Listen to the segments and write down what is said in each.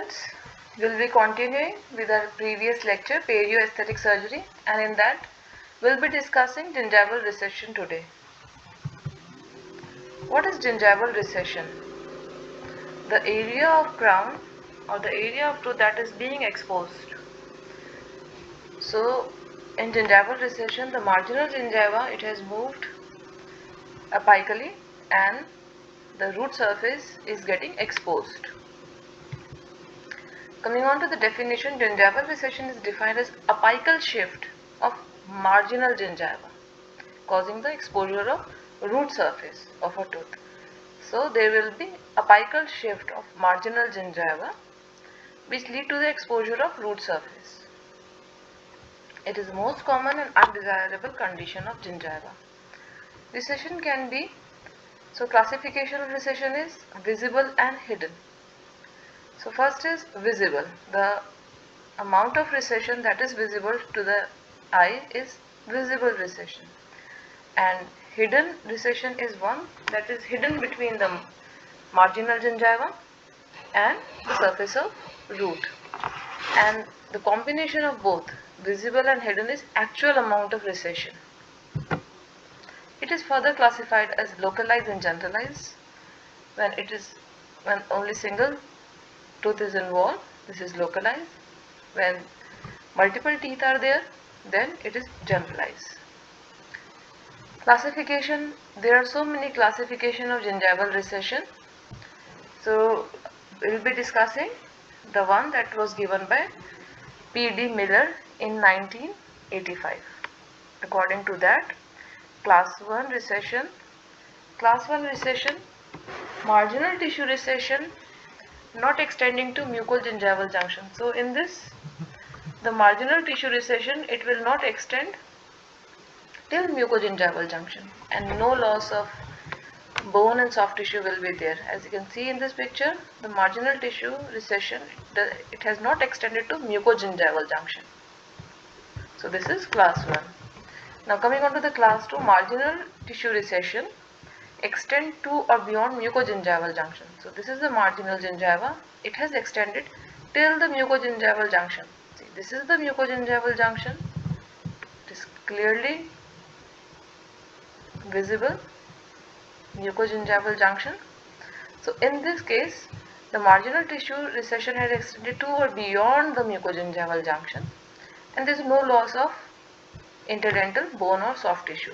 students, we'll be continuing with our previous lecture, Perio-Aesthetic Surgery, and in that we'll be discussing gingival recession today. What is gingival recession? The area of crown or the area of tooth that is being exposed. So in gingival recession, the marginal gingiva, it has moved apically and the root surface is getting exposed. Coming on to the definition, gingival recession is defined as apical shift of marginal gingiva causing the exposure of root surface of a tooth. So there will be apical shift of marginal gingiva which lead to the exposure of root surface. It is the most common and undesirable condition of gingiva. Recession can be, so classification of recession is visible and hidden. So first is visible. The amount of recession that is visible to the eye is visible recession, and hidden recession is one that is hidden between the marginal gingiva and the surface of root, and the combination of both visible and hidden is actual amount of recession. It is further classified as localized and generalized. When only single tooth is involved, this is localized. When multiple teeth are there, then it is generalized. Classification, there are so many classification of gingival recession. So we will be discussing the one that was given by P.D. Miller in 1985. According to that, class 1 recession, marginal tissue recession not extending to mucogingival junction. So in this, the marginal tissue recession, it will not extend till mucogingival junction, and no loss of bone and soft tissue will be there. As you can see in this picture, the marginal tissue recession, it has not extended to mucogingival junction. So this is class 1. Now coming on to the class 2, marginal tissue recession extend to or beyond mucogingival junction. So this is the marginal gingiva, it has extended till the mucogingival junction. See, this is the mucogingival junction, it is clearly visible, mucogingival junction. So in this case, the marginal tissue recession has extended to or beyond the mucogingival junction, and there is no loss of interdental bone or soft tissue.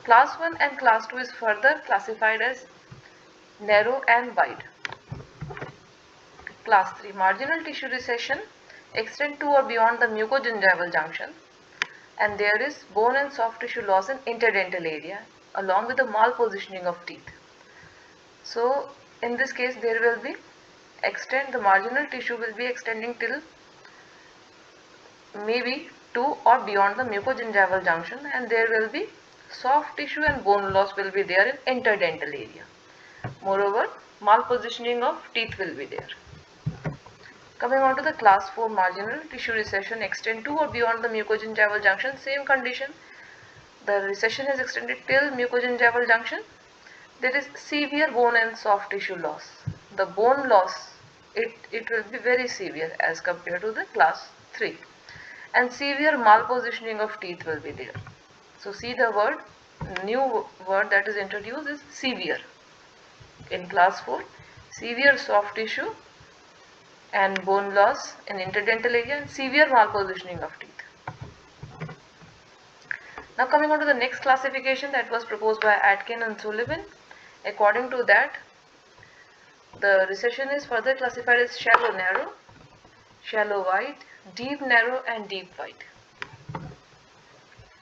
Class 1 and class 2 is further classified as narrow and wide. Class 3, marginal tissue recession extend to or beyond the mucogingival junction, and there is bone and soft tissue loss in interdental area along with the malpositioning of teeth. So in this case, there will be the marginal tissue will be extending till maybe to or beyond the mucogingival junction, and there will be soft tissue and bone loss will be there in interdental area. Moreover, malpositioning of teeth will be there. Coming on to the class 4, marginal tissue recession extend to or beyond the mucogingival junction, same condition. The recession is extended till mucogingival junction. There is severe bone and soft tissue loss. The bone loss, it will be very severe as compared to the class 3. And severe malpositioning of teeth will be there. So see the word, new word that is introduced is severe. In class 4, severe soft tissue and bone loss in interdental area and severe malpositioning of teeth. Now coming on to the next classification that was proposed by Atkin and Sullivan. According to that, the recession is further classified as shallow narrow, shallow wide, deep narrow and deep wide.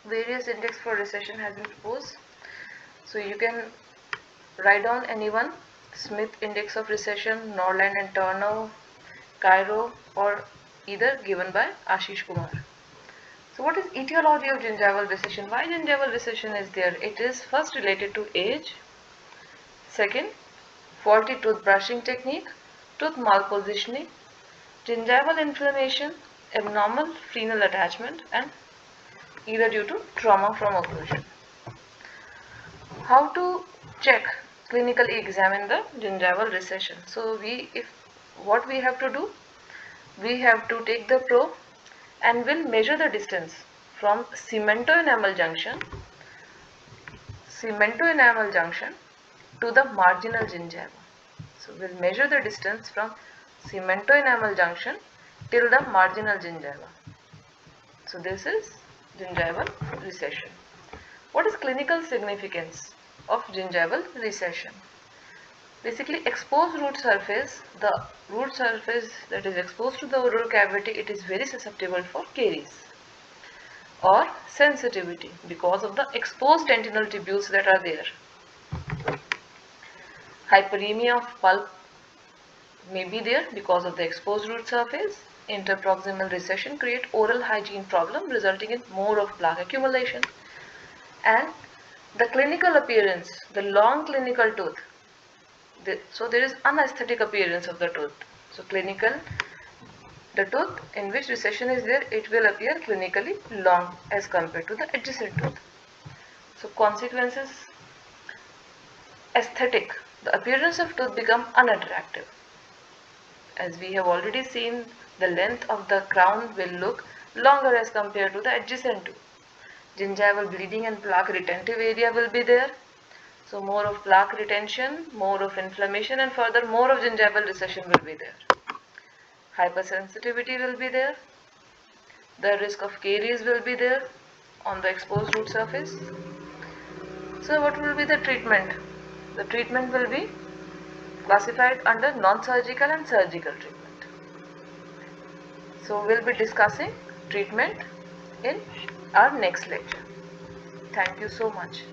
Various index for recession has been proposed. So you can write down anyone, Smith index of recession, Norland and Turner, Cairo, or either given by Ashish Kumar. So what is etiology of gingival recession? Why gingival recession is there? It is first related to age, second, faulty tooth brushing technique, tooth malpositioning, gingival inflammation, abnormal frenal attachment, and either due to trauma from occlusion. How to check, clinically examine the gingival recession? So what we have to do, we have to take the probe and we'll measure the distance from cemento-enamel junction to the marginal gingiva. So we'll measure the distance from cemento-enamel junction till the marginal gingiva. So this is gingival recession. What is clinical significance of gingival recession? Basically, exposed root surface, the root surface that is exposed to the oral cavity, it is very susceptible for caries or sensitivity because of the exposed dentinal tubules that are there. Hyperemia of pulp may be there because of the exposed root surface. Interproximal recession create oral hygiene problem resulting in more of plaque accumulation. And the clinical appearance, the long clinical tooth. So there is unaesthetic appearance of the tooth. So clinical, the tooth in which recession is there, it will appear clinically long as compared to the adjacent tooth. So consequences, aesthetic, the appearance of tooth become unattractive. As we have already seen, the length of the crown will look longer as compared to the adjacent tooth. Gingival bleeding and plaque retentive area will be there. So more of plaque retention, more of inflammation, and further more of gingival recession will be there. Hypersensitivity will be there. The risk of caries will be there on the exposed root surface. So what will be the treatment? The treatment will be classified under non-surgical and surgical treatment. So we'll be discussing treatment in our next lecture. Thank you so much.